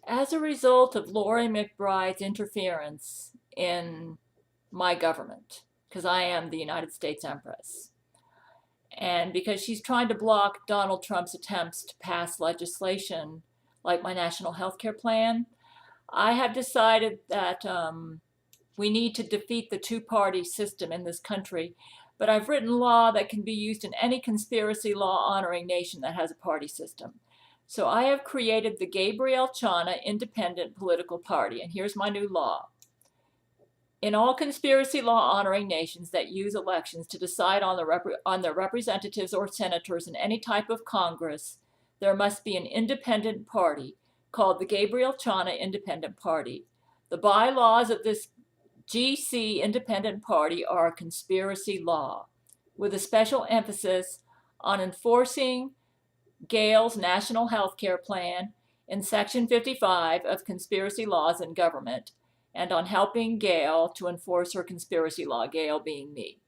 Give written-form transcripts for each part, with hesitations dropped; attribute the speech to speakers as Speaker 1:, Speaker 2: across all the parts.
Speaker 1: As a result of Lori McBride's interference in my government, because I am the United States Empress, and because she's trying to block Donald Trump's attempts to pass legislation like my national health care plan, I have decided that we need to defeat the two-party system in this country. But I've written law that can be used in any conspiracy law honoring nation that has a party system. So I have created the Gabrielle Chana Independent Political Party, and here's my new law. In all conspiracy law honoring nations that use elections to decide on their representatives or senators in any type of Congress, there must be an independent party called the Gabrielle Chana Independent Party. The bylaws of this GC Independent Party are a conspiracy law, with a special emphasis on enforcing Gail's National Health Care Plan in Section 55 of Conspiracy Laws in Government, and on helping Gail to enforce her conspiracy law, Gail being me.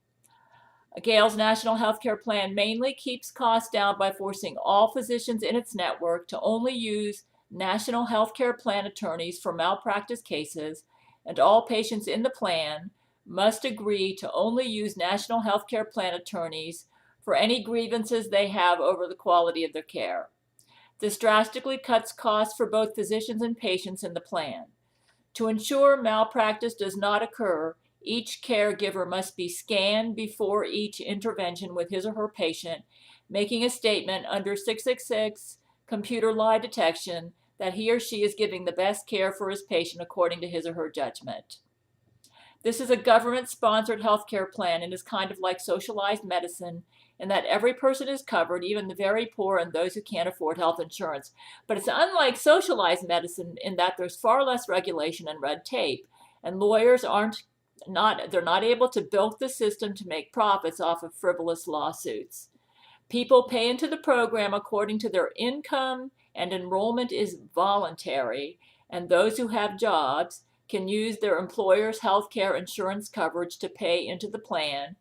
Speaker 1: Gail's National Health Care Plan mainly keeps costs down by forcing all physicians in its network to only use National Health Care Plan attorneys for malpractice cases, and all patients in the plan must agree to only use National Health Care Plan attorneys for any grievances they have over the quality of their care. This drastically cuts costs for both physicians and patients in the plan. To ensure malpractice does not occur, each caregiver must be scanned before each intervention with his or her patient, making a statement under 666 computer lie detection that he or she is giving the best care for his patient according to his or her judgment. This is a government-sponsored healthcare plan and is kind of like socialized medicine in that every person is covered, even the very poor and those who can't afford health insurance. But it's unlike socialized medicine in that there's far less regulation and red tape, and lawyers they're not able to bilk the system to make profits off of frivolous lawsuits. People pay into the program according to their income, and enrollment is voluntary, and those who have jobs can use their employer's health care insurance coverage to pay into the plan,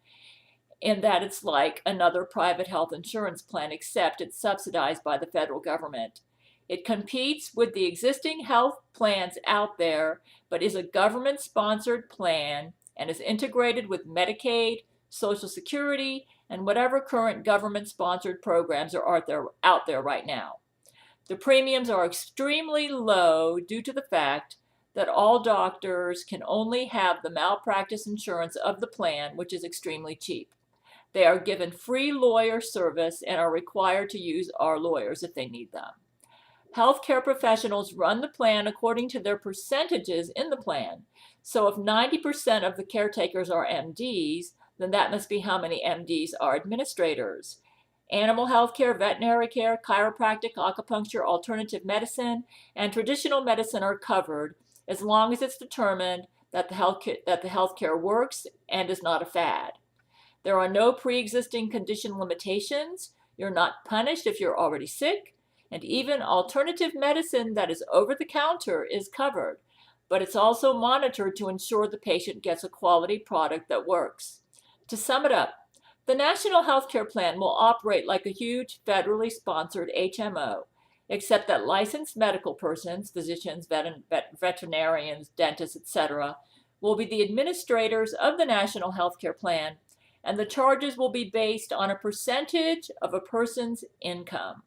Speaker 1: in that it's like another private health insurance plan, except it's subsidized by the federal government. It competes with the existing health plans out there, but is a government-sponsored plan and is integrated with Medicaid, Social Security, and whatever current government-sponsored programs are out there right now. The premiums are extremely low due to the fact that all doctors can only have the malpractice insurance of the plan, which is extremely cheap. They are given free lawyer service and are required to use our lawyers if they need them. Healthcare professionals run the plan according to their percentages in the plan. So if 90% of the caretakers are MDs, then that must be how many MDs are administrators. Animal health care, veterinary care, chiropractic, acupuncture, alternative medicine, and traditional medicine are covered as long as it's determined that the healthcare works and is not a fad. There are no pre-existing condition limitations. You're not punished if you're already sick, and even alternative medicine that is over the counter is covered, but it's also monitored to ensure the patient gets a quality product that works. To sum it up, the National Healthcare Plan will operate like a huge federally sponsored HMO, except that licensed medical persons, physicians, veterinarians, dentists, etc., will be the administrators of the National Healthcare Plan, and the charges will be based on a percentage of a person's income.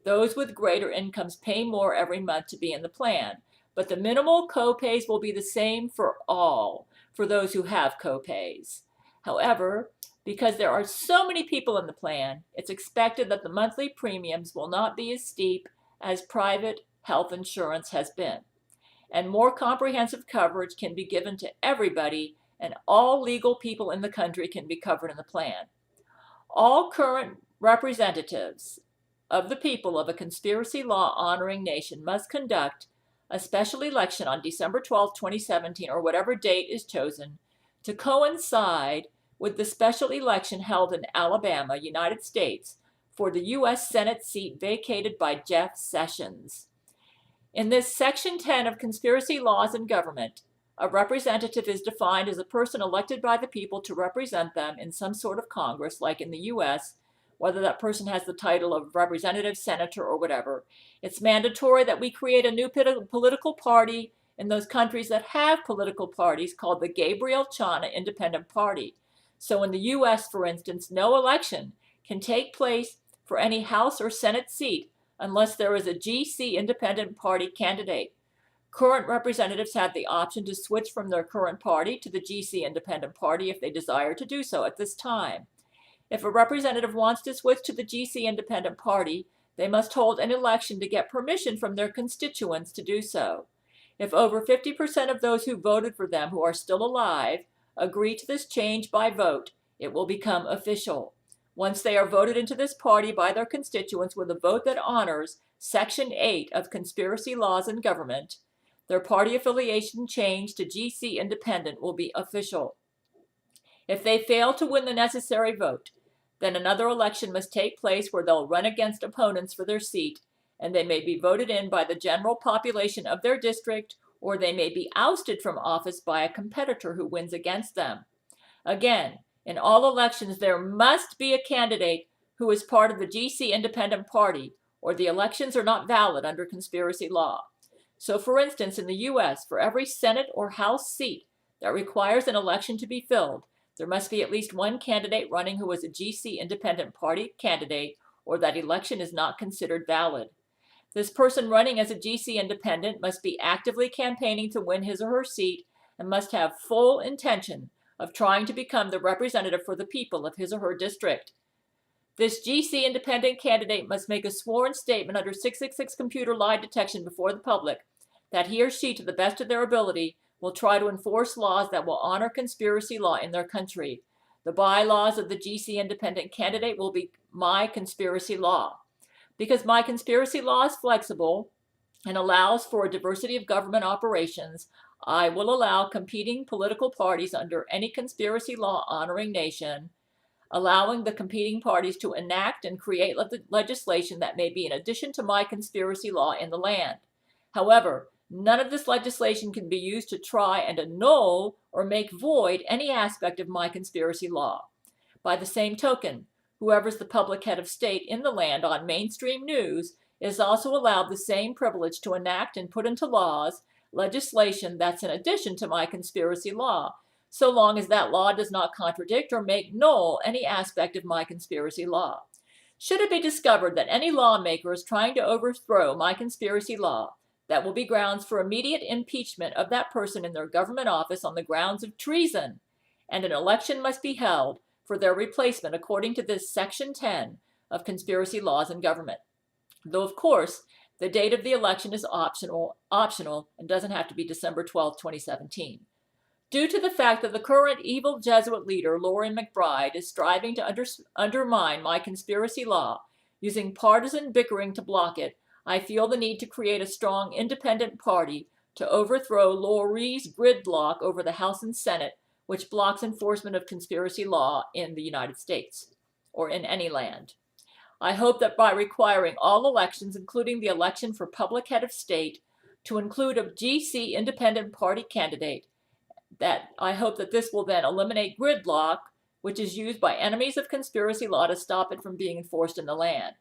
Speaker 1: Those with greater incomes pay more every month to be in the plan, but the minimal copays will be the same for all, for those who have copays. However, because there are so many people in the plan, it's expected that the monthly premiums will not be as steep as private health insurance has been, and more comprehensive coverage can be given to everybody, and all legal people in the country can be covered in the plan. All current representatives of the people of a conspiracy law honoring nation must conduct a special election on December 12, 2017, or whatever date is chosen, to coincide with the special election held in Alabama, United States, for the U.S. Senate seat vacated by Jeff Sessions. In this Section 10 of Conspiracy Laws in Government, a representative is defined as a person elected by the people to represent them in some sort of Congress, like in the U.S., whether that person has the title of representative, senator, or whatever. It's mandatory that we create a new political party in those countries that have political parties called the Gabrielle Chana Independent Party. So in the US, for instance, no election can take place for any House or Senate seat unless there is a GC Independent Party candidate. Current representatives have the option to switch from their current party to the GC Independent Party if they desire to do so at this time. If a representative wants to switch to the GC Independent Party, they must hold an election to get permission from their constituents to do so. If over 50% of those who voted for them who are still alive agree to this change by vote, it will become official. Once they are voted into this party by their constituents with a vote that honors Section 8 of Conspiracy Laws in Government, their party affiliation change to GC Independent will be official. If they fail to win the necessary vote, then another election must take place where they'll run against opponents for their seat, and they may be voted in by the general population of their district, or they may be ousted from office by a competitor who wins against them. Again, in all elections, there must be a candidate who is part of the GC Independent Party, or the elections are not valid under conspiracy law. So, for instance, in the US, for every Senate or House seat that requires an election to be filled, there must be at least one candidate running who is a GC Independent Party candidate, or that election is not considered valid. This person running as a GC Independent must be actively campaigning to win his or her seat and must have full intention of trying to become the representative for the people of his or her district. This GC Independent candidate must make a sworn statement under 666 computer lie detection before the public that he or she, to the best of their ability, will try to enforce laws that will honor conspiracy law in their country. The bylaws of the GC Independent candidate will be My Conspiracy Law. Because My Conspiracy Law is flexible and allows for a diversity of government operations, I will allow competing political parties under any conspiracy law honoring nation, allowing the competing parties to enact and create legislation that may be in addition to My Conspiracy Law in the land. However, none of this legislation can be used to try and annul or make void any aspect of My Conspiracy Law. By the same token, whoever's the public head of state in the land on mainstream news is also allowed the same privilege to enact and put into laws legislation that's in addition to My Conspiracy Law, so long as that law does not contradict or make null any aspect of My Conspiracy Law. Should it be discovered that any lawmaker is trying to overthrow My Conspiracy Law, that will be grounds for immediate impeachment of that person in their government office on the grounds of treason, and an election must be held for their replacement according to this Section 10 of Conspiracy Laws in Government. Though, of course, the date of the election is optional and doesn't have to be December 12, 2017. Due to the fact that the current evil Jesuit leader, Lori McBride, is striving to undermine My Conspiracy Law, using partisan bickering to block it, I feel the need to create a strong independent party to overthrow Lori's gridlock over the House and Senate, which blocks enforcement of conspiracy law in the United States or in any land. I hope that by requiring all elections, including the election for public head of state, to include a GC Independent Party candidate, that I hope that this will then eliminate gridlock, which is used by enemies of conspiracy law to stop it from being enforced in the land.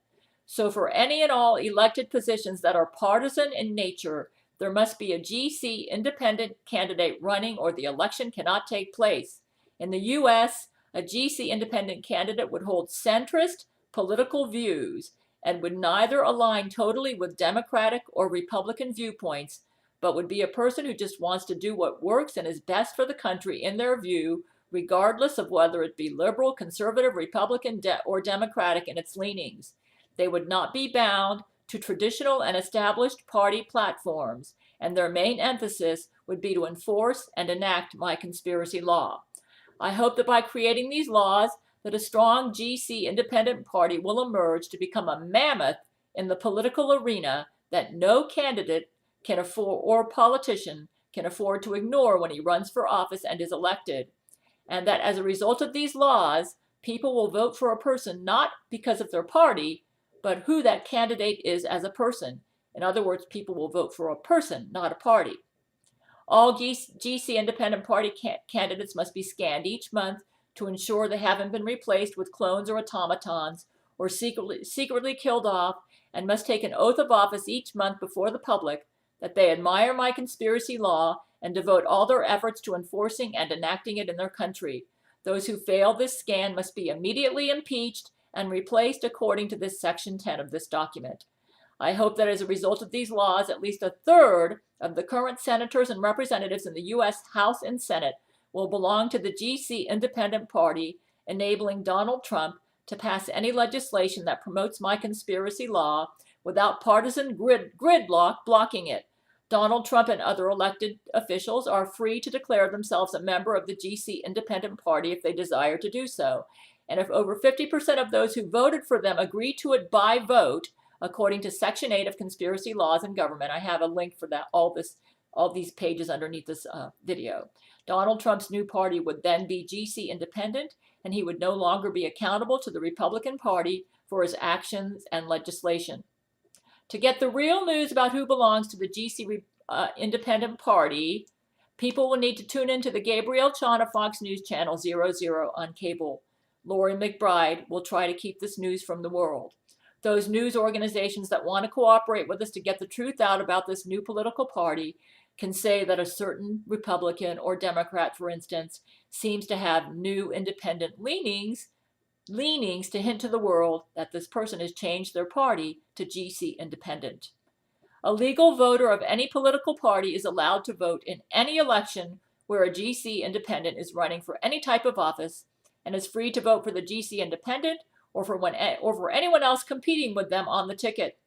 Speaker 1: So for any and all elected positions that are partisan in nature, there must be a GC Independent candidate running or the election cannot take place. In the US, a GC Independent candidate would hold centrist political views and would neither align totally with Democratic or Republican viewpoints, but would be a person who just wants to do what works and is best for the country in their view, regardless of whether it be liberal, conservative, Republican, or Democratic in its leanings. They would not be bound to traditional and established party platforms, and their main emphasis would be to enforce and enact My Conspiracy Law. I hope that by creating these laws, that a strong GC Independent Party will emerge to become a mammoth in the political arena that no candidate can afford or politician can afford to ignore when he runs for office and is elected, and that as a result of these laws, people will vote for a person not because of their party, but who that candidate is as a person. In other words, people will vote for a person, not a party. All GC Independent Party candidates must be scanned each month to ensure they haven't been replaced with clones or automatons or secretly killed off, and must take an oath of office each month before the public that they admire my conspiracy law and devote all their efforts to enforcing and enacting it in their country. Those who fail this scan must be immediately impeached and replaced according to this Section 10 of this document. I hope that as a result of these laws, at least a third of the current senators and representatives in the U.S. House and Senate will belong to the GC Independent Party, enabling Donald Trump to pass any legislation that promotes my conspiracy law without partisan gridlock blocking it. Donald Trump and other elected officials are free to declare themselves a member of the GC Independent Party if they desire to do so. And if over 50% of those who voted for them agree to it by vote, according to Section 8 of Conspiracy Laws in Government, I have a link for that, all these pages underneath this video. Donald Trump's new party would then be GC Independent, and he would no longer be accountable to the Republican Party for his actions and legislation. To get the real news about who belongs to the GC Independent Party, people will need to tune into the Gabrielle Chana Fox News Channel 00 on cable. Lori McBride will try to keep this news from the world. Those news organizations that want to cooperate with us to get the truth out about this new political party can say that a certain Republican or Democrat, for instance, seems to have new independent leanings to hint to the world that this person has changed their party to GC Independent. A legal voter of any political party is allowed to vote in any election where a GC Independent is running for any type of office and is free to vote for the GC Independent or for anyone else competing with them on the ticket.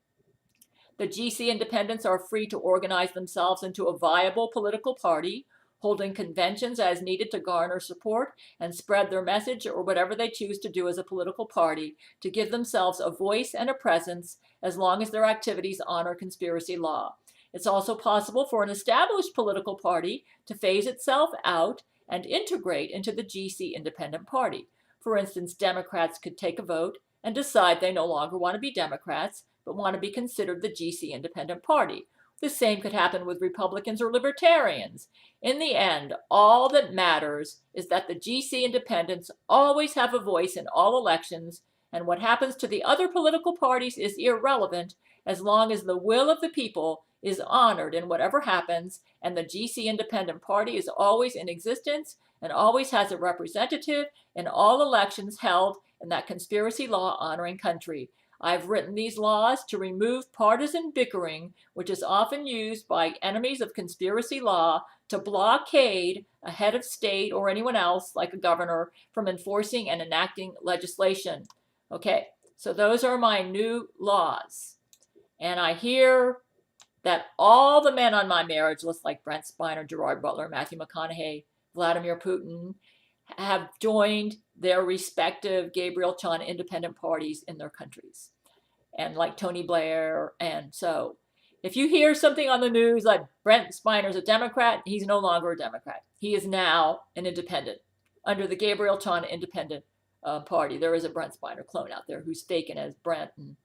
Speaker 1: The GC Independents are free to organize themselves into a viable political party, holding conventions as needed to garner support and spread their message or whatever they choose to do as a political party to give themselves a voice and a presence as long as their activities honor conspiracy law. It's also possible for an established political party to phase itself out and integrate into the GC Independent Party. For instance, Democrats could take a vote and decide they no longer want to be Democrats, but want to be considered the GC Independent Party. The same could happen with Republicans or Libertarians. In the end, all that matters is that the GC Independents always have a voice in all elections, and what happens to the other political parties is irrelevant as long as the will of the people is honored in whatever happens, and the GC Independent Party is always in existence and always has a representative in all elections held in that conspiracy law honoring country. I've written these laws to remove partisan bickering, which is often used by enemies of conspiracy law to blockade a head of state or anyone else, like a governor, from enforcing and enacting legislation. Okay, so those are my new laws. And I hear that all the men on my marriage list, like Brent Spiner, Gerard Butler, Matthew McConaughey, Vladimir Putin, have joined their respective Gabrielle Chana independent parties in their countries. And like Tony Blair. And so if you hear something on the news like Brent Spiner's a Democrat, he's no longer a Democrat. He is now an independent under the Gabrielle Chana independent party. There is a Brent Spiner clone out there who's faking as Brent. And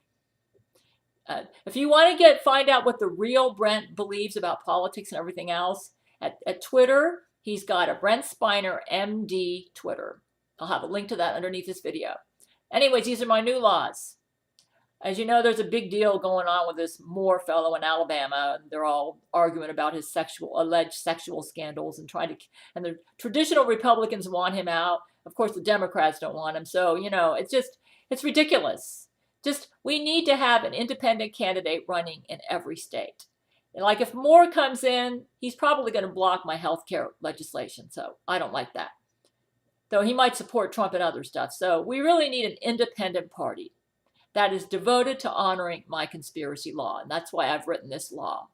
Speaker 1: if you want to find out what the real Brent believes about politics and everything else, at Twitter, he's got a Brent Spiner MD Twitter. I'll have a link to that underneath this video. Anyways, these are my new laws. As you know, there's a big deal going on with this Moore fellow in Alabama. They're all arguing about his alleged sexual scandals and and the traditional Republicans want him out. Of course, the Democrats don't want him. So, it's ridiculous. We need to have an independent candidate running in every state. And like if Moore comes in, he's probably going to block my health care legislation. So I don't like that. Though he might support Trump and other stuff. So we really need an independent party that is devoted to honoring my conspiracy law. And that's why I've written this law.